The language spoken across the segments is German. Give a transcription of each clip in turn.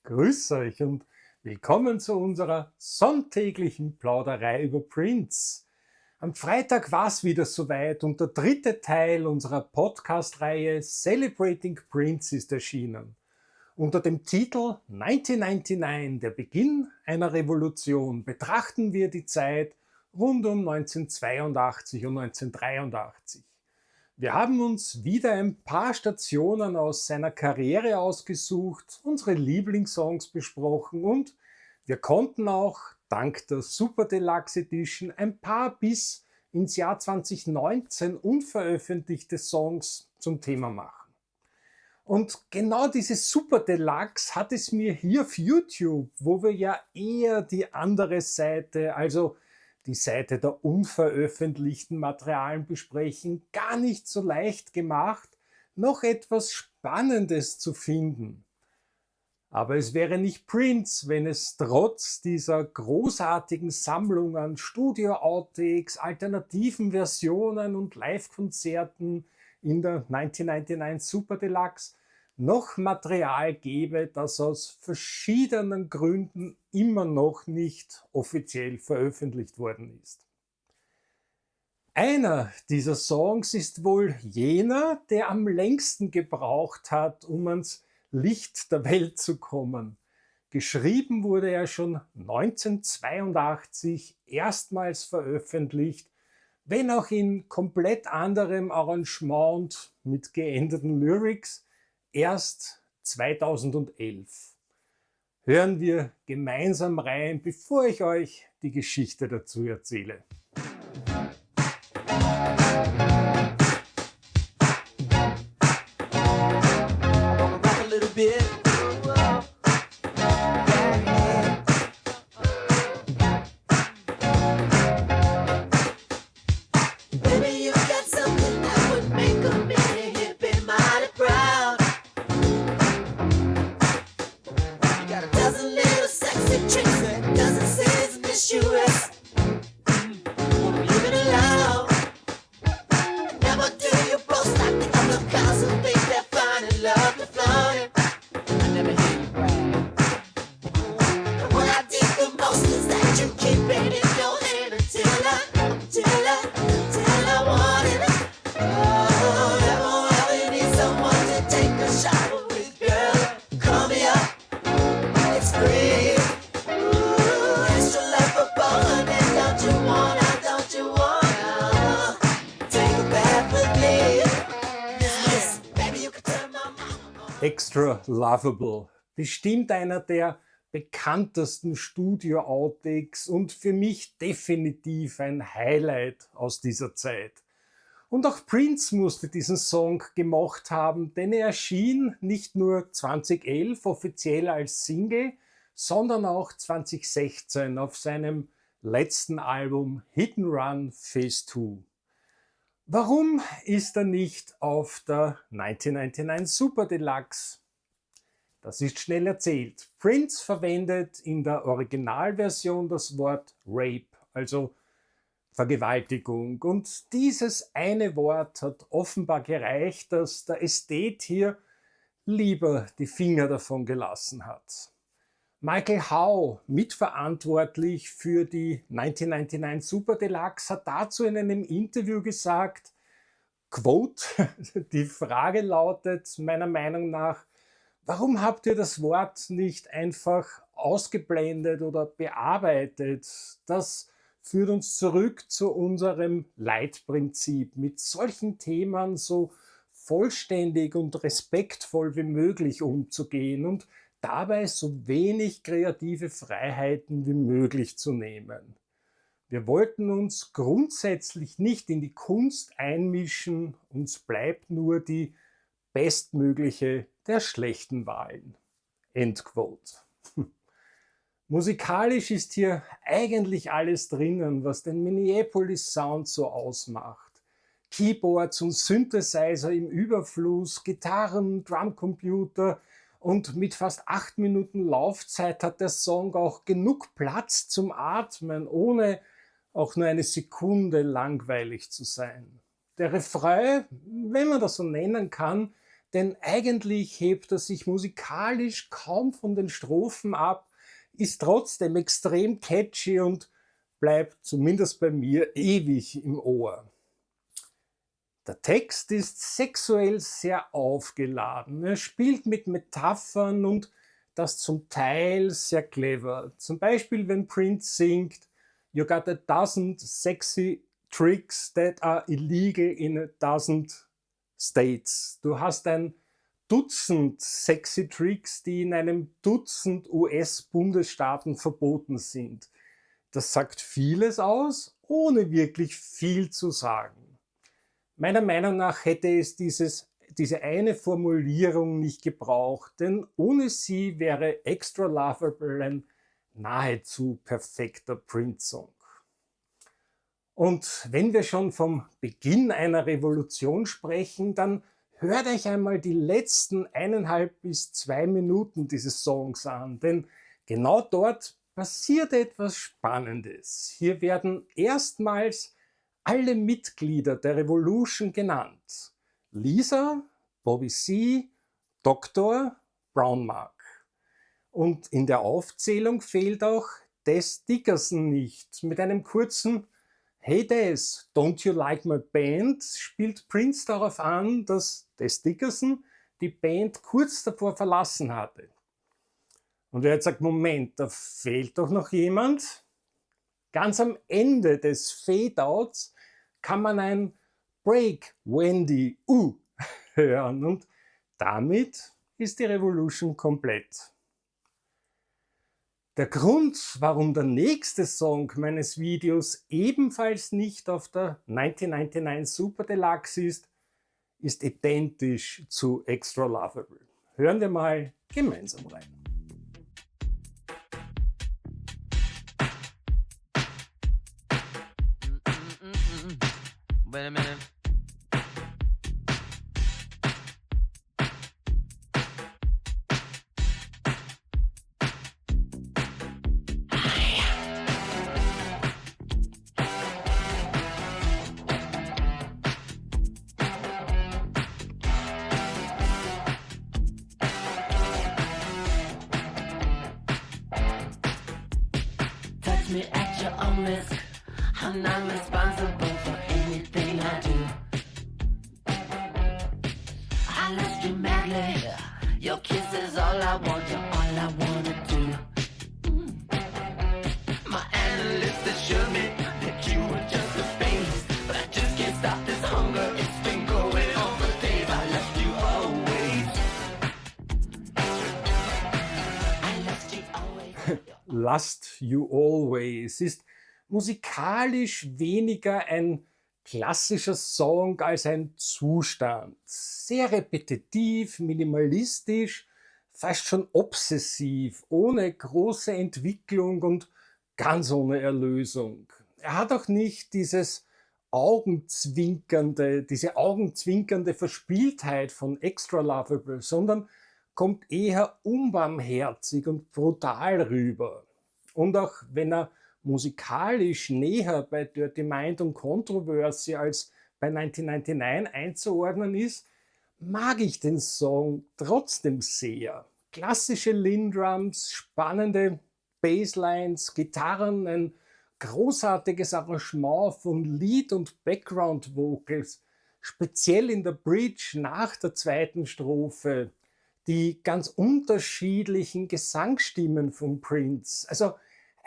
Grüß euch und willkommen zu unserer sonntäglichen Plauderei über Prince. Am Freitag war es wieder soweit und der dritte Teil unserer Podcast-Reihe Celebrating Prince ist erschienen. Unter dem Titel 1999, der Beginn einer Revolution, betrachten wir die Zeit rund um 1982 und 1983. Wir haben uns wieder ein paar Stationen aus seiner Karriere ausgesucht, unsere Lieblingssongs besprochen und wir konnten auch dank der Super Deluxe Edition ein paar bis ins Jahr 2019 unveröffentlichte Songs zum Thema machen. Und genau diese Super Deluxe hat es mir hier auf YouTube, wo wir ja eher die andere Seite, also die Seite der unveröffentlichten Materialien besprechen, gar nicht so leicht gemacht, noch etwas Spannendes zu finden. Aber es wäre nicht Prince, wenn es trotz dieser großartigen Sammlung an Studio-Outtakes, alternativen Versionen und Live-Konzerten in der 1999 Super Deluxe noch Material gäbe, das aus verschiedenen Gründen immer noch nicht offiziell veröffentlicht worden ist. Einer dieser Songs ist wohl jener, der am längsten gebraucht hat, um ans Licht der Welt zu kommen. Geschrieben wurde er schon 1982, erstmals veröffentlicht, wenn auch in komplett anderem Arrangement und mit geänderten Lyrics, erst 2011. Hören wir gemeinsam rein, bevor ich euch die Geschichte dazu erzähle. Extra Lovable, bestimmt einer der bekanntesten Studio-Outtakes und für mich definitiv ein Highlight aus dieser Zeit. Und auch Prince musste diesen Song gemacht haben, denn er erschien nicht nur 2011 offiziell als Single, sondern auch 2016 auf seinem letzten Album Hit and Run Phase 2. Warum ist er nicht auf der 1999 Super Deluxe? Das ist schnell erzählt. Prince verwendet in der Originalversion das Wort Rape, also Vergewaltigung. Und dieses eine Wort hat offenbar gereicht, dass der Ästhet hier lieber die Finger davon gelassen hat. Michael Howe, mitverantwortlich für die 1999 Super Deluxe, hat dazu in einem Interview gesagt, Quote, die Frage lautet meiner Meinung nach, warum habt ihr das Wort nicht einfach ausgeblendet oder bearbeitet? Das führt uns zurück zu unserem Leitprinzip, mit solchen Themen so vollständig und respektvoll wie möglich umzugehen und dabei so wenig kreative Freiheiten wie möglich zu nehmen. Wir wollten uns grundsätzlich nicht in die Kunst einmischen, uns bleibt nur die bestmögliche der schlechten Wahlen. Endquote. Musikalisch ist hier eigentlich alles drinnen, was den Minneapolis Sound so ausmacht. Keyboards und Synthesizer im Überfluss, Gitarren, Drumcomputer, und mit fast 8 Minuten Laufzeit hat der Song auch genug Platz zum Atmen, ohne auch nur eine Sekunde langweilig zu sein. Der Refrain, wenn man das so nennen kann, denn eigentlich hebt er sich musikalisch kaum von den Strophen ab, ist trotzdem extrem catchy und bleibt zumindest bei mir ewig im Ohr. Der Text ist sexuell sehr aufgeladen. Er spielt mit Metaphern und das zum Teil sehr clever. Zum Beispiel, wenn Prince singt, "You got a dozen sexy tricks that are illegal in a dozen states." Du hast ein Dutzend sexy Tricks, die in einem Dutzend US-Bundesstaaten verboten sind. Das sagt vieles aus, ohne wirklich viel zu sagen. Meiner Meinung nach hätte es diese eine Formulierung nicht gebraucht, denn ohne sie wäre Extra Lovable ein nahezu perfekter Prince-Song. Und wenn wir schon vom Beginn einer Revolution sprechen, dann hört euch einmal die letzten 1,5 bis 2 Minuten dieses Songs an, denn genau dort passiert etwas Spannendes. Hier werden erstmals alle Mitglieder der Revolution genannt. Lisa, Bobby C., Dr., Brown Mark. Und in der Aufzählung fehlt auch Des Dickerson nicht. Mit einem kurzen "Hey Des, don't you like my band?" spielt Prince darauf an, dass Des Dickerson die Band kurz davor verlassen hatte. Und wer jetzt sagt, Moment, da fehlt doch noch jemand? Ganz am Ende des Fade-Outs kann man ein "Break, Wendy, hören und damit ist die Revolution komplett. Der Grund, warum der nächste Song meines Videos ebenfalls nicht auf der 1999 Super Deluxe ist identisch zu Extra Lovable. Hören wir mal gemeinsam rein. Wait a minute. Touch me at your own risk. I'm not responsible for anything I do. I left you madly. Your kiss is all I want, you're all I wanna do. My analyst assured me that you were just a phase, but I just can't stop this hunger. It's been going on for days. I left you always. I left you always. Last You Always ist musikalisch weniger ein klassischer Song als ein Zustand. Sehr repetitiv, minimalistisch, fast schon obsessiv, ohne große Entwicklung und ganz ohne Erlösung. Er hat auch nicht diese augenzwinkernde Verspieltheit von Extra Lovable, sondern kommt eher unbarmherzig und brutal rüber. Und auch wenn er musikalisch näher bei Dirty Mind und Controversy als bei 1999 einzuordnen ist, mag ich den Song trotzdem sehr. Klassische Lindrums, spannende Basslines, Gitarren, ein großartiges Arrangement von Lead- und Background-Vocals, speziell in der Bridge nach der zweiten Strophe, die ganz unterschiedlichen Gesangsstimmen von Prince. Also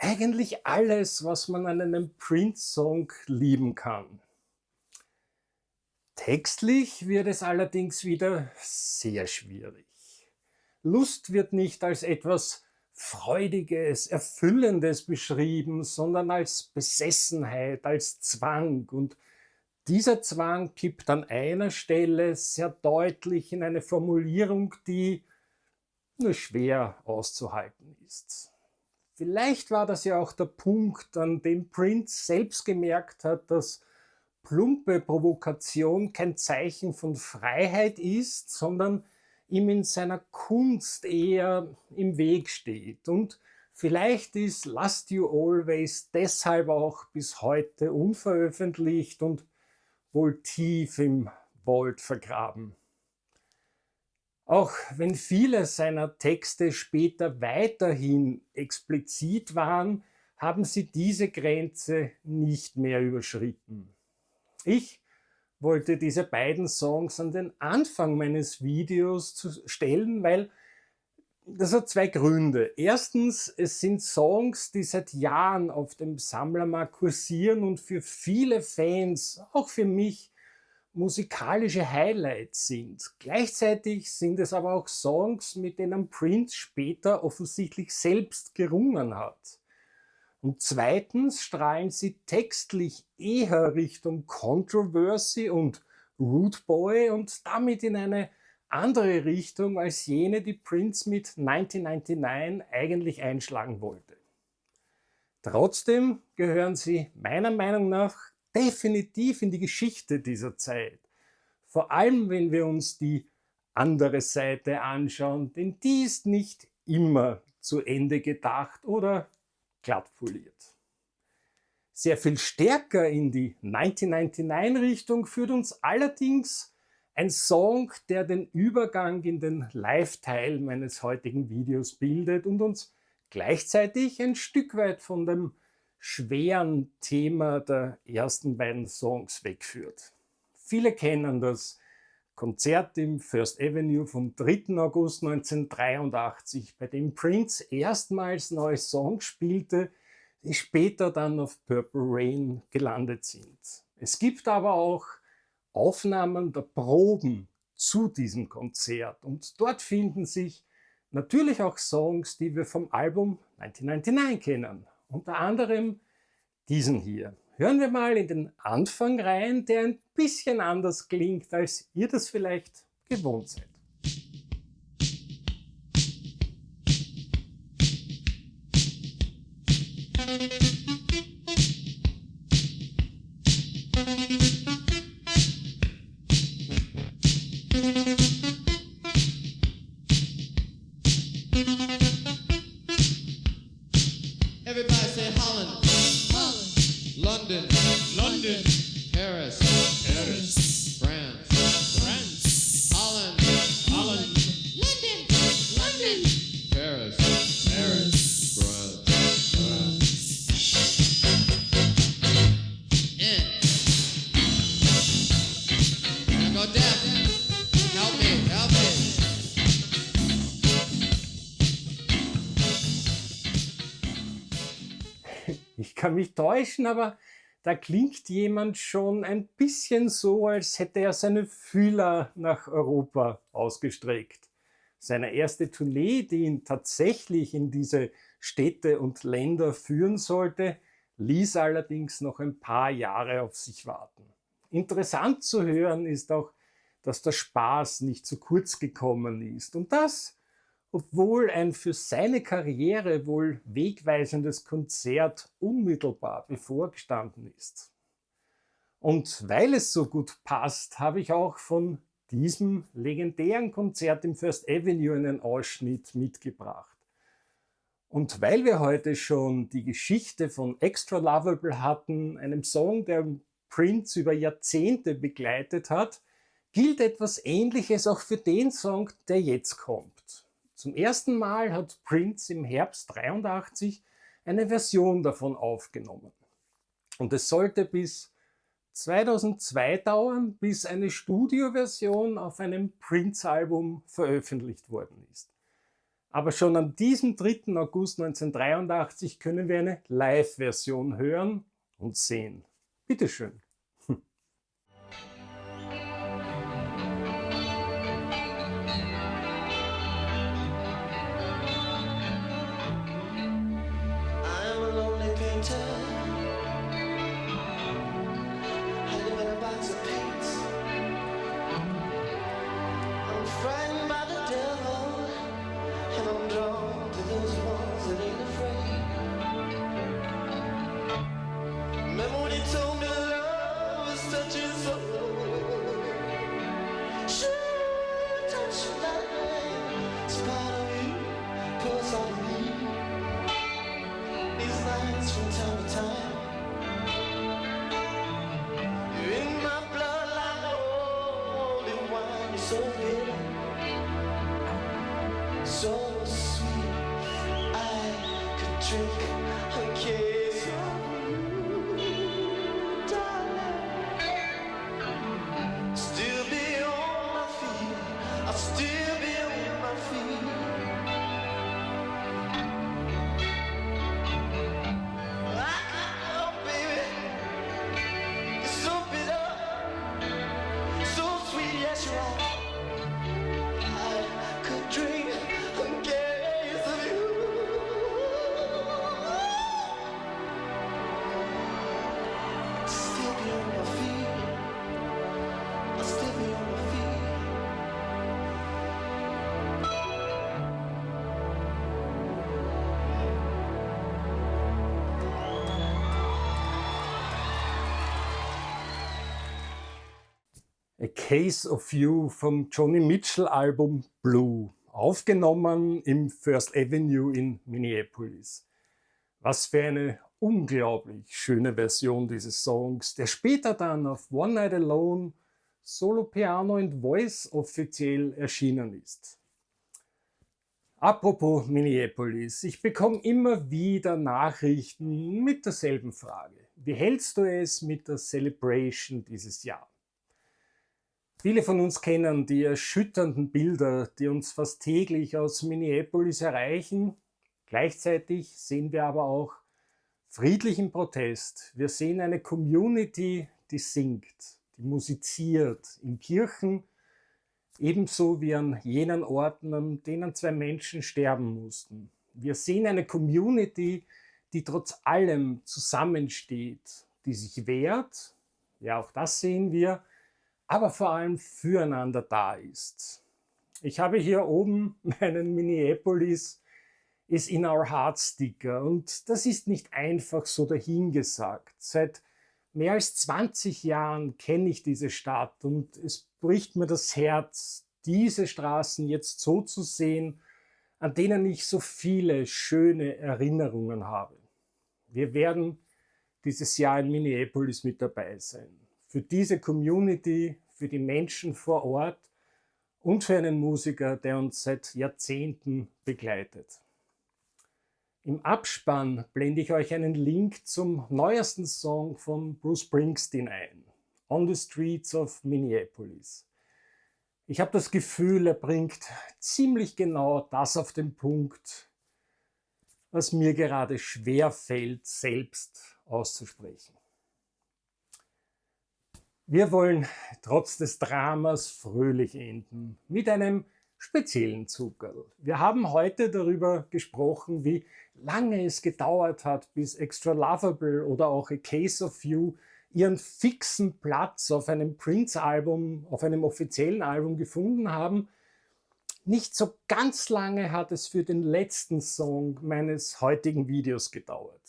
eigentlich alles, was man an einem Prince-Song lieben kann. Textlich wird es allerdings wieder sehr schwierig. Lust wird nicht als etwas Freudiges, Erfüllendes beschrieben, sondern als Besessenheit, als Zwang. Und dieser Zwang kippt an einer Stelle sehr deutlich in eine Formulierung, die nur schwer auszuhalten ist. Vielleicht war das ja auch der Punkt, an dem Prince selbst gemerkt hat, dass plumpe Provokation kein Zeichen von Freiheit ist, sondern ihm in seiner Kunst eher im Weg steht. Und vielleicht ist Last You Always deshalb auch bis heute unveröffentlicht und wohl tief im Vault vergraben. Auch wenn viele seiner Texte später weiterhin explizit waren, haben sie diese Grenze nicht mehr überschritten. Ich wollte diese beiden Songs an den Anfang meines Videos stellen, weil das hat zwei Gründe. Erstens, es sind Songs, die seit Jahren auf dem Sammlermarkt kursieren und für viele Fans, auch für mich, musikalische Highlights sind. Gleichzeitig sind es aber auch Songs, mit denen Prince später offensichtlich selbst gerungen hat. Und zweitens strahlen sie textlich eher Richtung Controversy und Rude Boy und damit in eine andere Richtung als jene, die Prince mit 1999 eigentlich einschlagen wollte. Trotzdem gehören sie meiner Meinung nach definitiv in die Geschichte dieser Zeit. Vor allem, wenn wir uns die andere Seite anschauen, denn die ist nicht immer zu Ende gedacht oder glatt poliert. Sehr viel stärker in die 1999-Richtung führt uns allerdings ein Song, der den Übergang in den Live-Teil meines heutigen Videos bildet und uns gleichzeitig ein Stück weit von dem schweren Thema der ersten beiden Songs wegführt. Viele kennen das Konzert im First Avenue vom 3. August 1983, bei dem Prince erstmals neue Songs spielte, die später dann auf Purple Rain gelandet sind. Es gibt aber auch Aufnahmen der Proben zu diesem Konzert und dort finden sich natürlich auch Songs, die wir vom Album 1999 kennen. Unter anderem diesen hier. Hören wir mal in den Anfang rein, der ein bisschen anders klingt, als ihr das vielleicht gewohnt seid. Everybody say Holland, Holland, London, London, Paris, Paris, France, France, Holland, Holland, London, London, Paris, Paris, France, France. Now go deaf. Help me, help me. Ich kann mich täuschen, aber da klingt jemand schon ein bisschen so, als hätte er seine Fühler nach Europa ausgestreckt. Seine erste Tournee, die ihn tatsächlich in diese Städte und Länder führen sollte, ließ allerdings noch ein paar Jahre auf sich warten. Interessant zu hören ist auch, dass der Spaß nicht zu kurz gekommen ist. Und das, obwohl ein für seine Karriere wohl wegweisendes Konzert unmittelbar bevorgestanden ist. Und weil es so gut passt, habe ich auch von diesem legendären Konzert im First Avenue einen Ausschnitt mitgebracht. Und weil wir heute schon die Geschichte von Extra Lovable hatten, einem Song, der Prince über Jahrzehnte begleitet hat, gilt etwas Ähnliches auch für den Song, der jetzt kommt. Zum ersten Mal hat Prince im Herbst 1983 eine Version davon aufgenommen. Und es sollte bis 2002 dauern, bis eine Studioversion auf einem Prince-Album veröffentlicht worden ist. Aber schon an diesem 3. August 1983 können wir eine Live-Version hören und sehen. Bitteschön. I'm a lonely painter. I live in a box of paints. I'm frightened by the devil, and I'm drawn to those ones that ain't afraid. Remember when he told me love is touching soul? Sure, touch mine. It's part of you, pulls out of me. These nights from time to time, you're in my blood like holy wine. You're so bitter, drink a case of you, darling. Still be on my feet, I'll still be on my feet. Oh, baby, it's so bitter, so sweet, yes, you're wrong. I could drink a case of you. Still be on my feet, I'll still be on my feet. A Case of You vom Joni Mitchell Album Blue, aufgenommen im First Avenue in Minneapolis. Was für eine unglaublich schöne Version dieses Songs, der später dann auf One Night Alone, Solo Piano and Voice offiziell erschienen ist. Apropos Minneapolis, ich bekomme immer wieder Nachrichten mit derselben Frage. Wie hältst du es mit der Celebration dieses Jahr? Viele von uns kennen die erschütternden Bilder, die uns fast täglich aus Minneapolis erreichen. Gleichzeitig sehen wir aber auch friedlichen Protest. Wir sehen eine Community, die singt, die musiziert in Kirchen, ebenso wie an jenen Orten, an denen 2 Menschen sterben mussten. Wir sehen eine Community, die trotz allem zusammensteht, die sich wehrt, ja auch das sehen wir, aber vor allem füreinander da ist. Ich habe hier oben meinen Minneapolis is in our heart Sticker und das ist nicht einfach so dahingesagt. Seit mehr als 20 Jahren kenne ich diese Stadt und es bricht mir das Herz, diese Straßen jetzt so zu sehen, an denen ich so viele schöne Erinnerungen habe. Wir werden dieses Jahr in Minneapolis mit dabei sein. Für diese Community, für die Menschen vor Ort und für einen Musiker, der uns seit Jahrzehnten begleitet. Im Abspann blende ich euch einen Link zum neuesten Song von Bruce Springsteen ein, On the Streets of Minneapolis. Ich habe das Gefühl, er bringt ziemlich genau das auf den Punkt, was mir gerade schwer fällt, selbst auszusprechen. Wir wollen trotz des Dramas fröhlich enden, mit einem speziellen Zuckerl. Wir haben heute darüber gesprochen, wie lange es gedauert hat, bis Extra Lovable oder auch A Case of You ihren fixen Platz auf einem Prince-Album, auf einem offiziellen Album gefunden haben. Nicht so ganz lange hat es für den letzten Song meines heutigen Videos gedauert.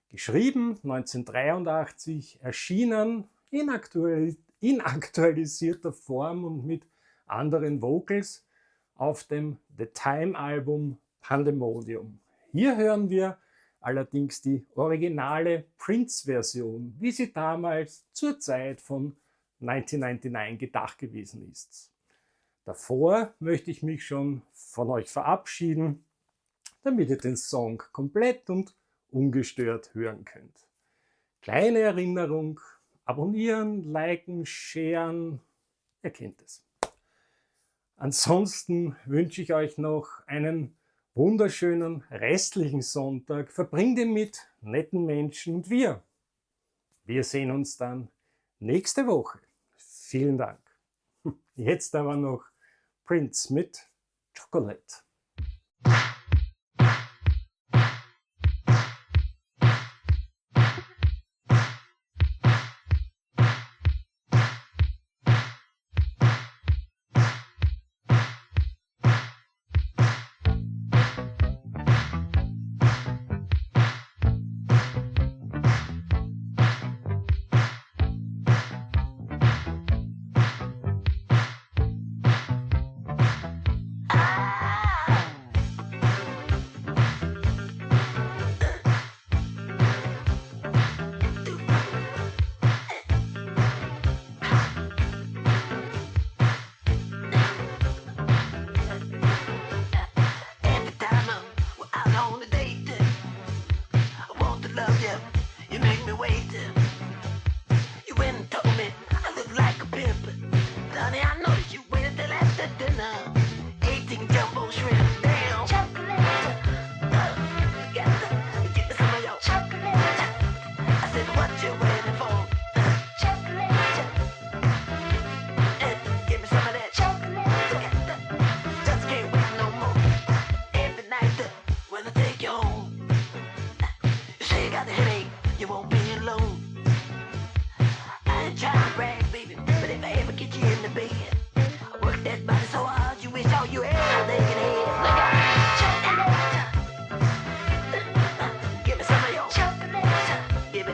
Geschrieben 1983, erschienen in aktualisierter Form und mit anderen Vocals auf dem The Time-Album Pandemonium. Hier hören wir allerdings die originale Prince-Version, wie sie damals zur Zeit von 1999 gedacht gewesen ist. Davor möchte ich mich schon von euch verabschieden, damit ihr den Song komplett und ungestört hören könnt. Kleine Erinnerung: abonnieren, liken, sharen, ihr kennt es. Ansonsten wünsche ich euch noch einen wunderschönen restlichen Sonntag. Verbringt ihn mit netten Menschen und wir sehen uns dann nächste Woche. Vielen Dank. Jetzt aber noch Prince mit Chocolate. wait. You went and told me I look like a pimp. Honey, I know you waited till after dinner. 18 jumbo shrimp, damn. Chocolate. Get me some of your chocolate. I said, what you waiting for? Chocolate. Give me some of that chocolate. Just can't wait no more. Every night when I take you home, you say you got a headache, you won't be alone. I ain't trying to brag, baby, but if I ever get you in the bed, I work that body so hard, you wish all you had was naked head. Look out, chocolate. Give me some of your chocolate. Give me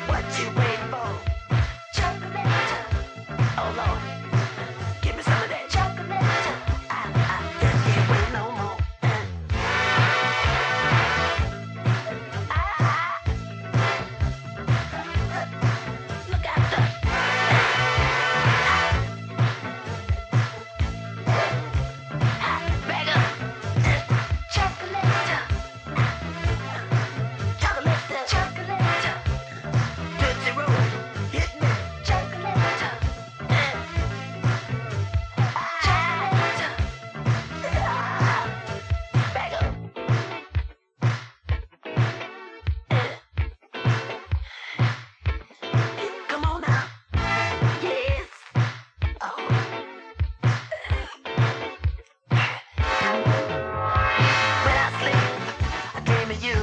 what you waiting for. Chocolate. Oh Lord, give me some of that chocolate. I just can't wait no more. Look out the bag up. Chocolate. Chocolate. Chocolate. Tootsie Roll. Hit me. Chocolate. Chocolate. Bag up. Come on now. Yes. Oh. When I sleep, I dream of you.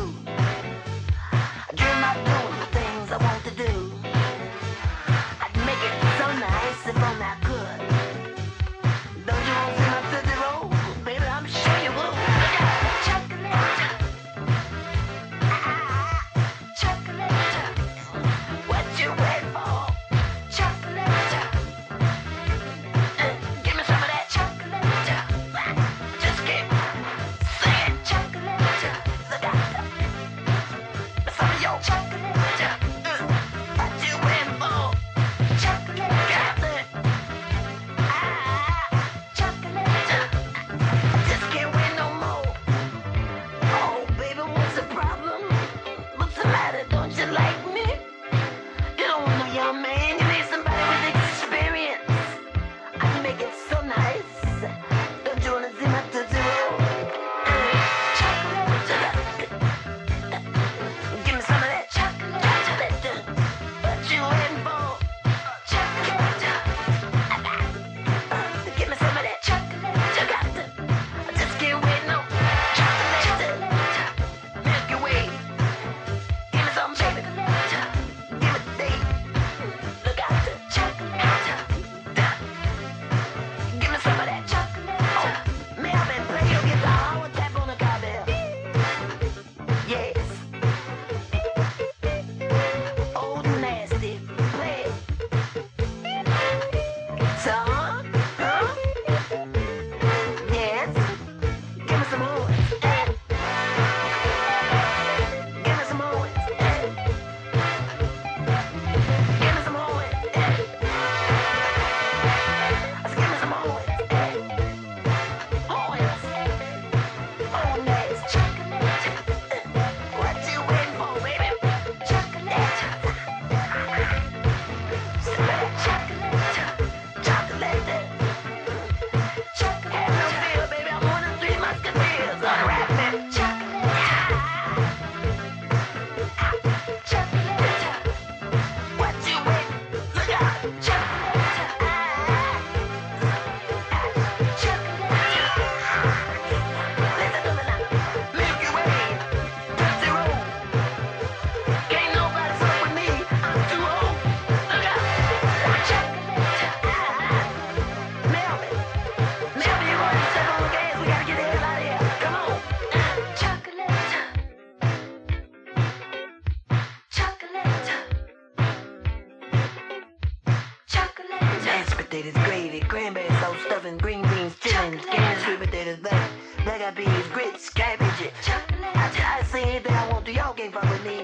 I dream of doing the things I want to do. I'd make it so nice if only I could. Don't you want to see my Tootsie Roll? Baby, I'm sure you would. Chocolate. Chocolate. What you waiting for? Chocolate. Give me some of that chocolate. Just keep saying chocolate. Look out. Some of your chocolate. What you waiting for? Chocolate. Chocolate. Just can't wait no more. Oh, baby, what's the problem? What's the matter? Don't you like me? You don't want no young man. You need somebody with experience. I can make it so nice. Don't you wanna see my Tootsie Roll? Chocolate. Give me some of that chocolate. What you waiting for? Chocolate. Give me some of that chocolate. I just can't wait no chocolate. Milky Way. Give me some, baby. Give me the date. Look out the chocolate. Give me some of that chocolate. Oh, Melvin, play your guitar. I will tap on the cowbell. Yes. Old nasty, play it. Son, huh? Yes. Give me some horns. Give me some horns. Give me some horns. Give me some horns. Horns. Oh, nice chocolate. What you waiting for, baby? Chocolate. Some of that chocolate. Chocolate. Chocolate. Have no fear, baby. I'm one of the three musketeers. Unwrap me. Chocolate. Chocolate. What you waiting? Look out. Chocolate. Chocolate. Listen to me now. Milky Way. Tootsie Roll. Can't nobody fuck with me. I'm too old. Look out. Chocolate. Melvin. Melvin, you want to step on the gas? We gotta get the hell out of here. Come on. Chocolate. Chocolate. Chocolate. Mashed potatoes, gravy, cranberry sauce, stuffing, green beans, chitlins, canned sweet potatoes, black eyed peas, grits, cabbage. Chocolate. I say anything I want to. Y'all can't fuck with me.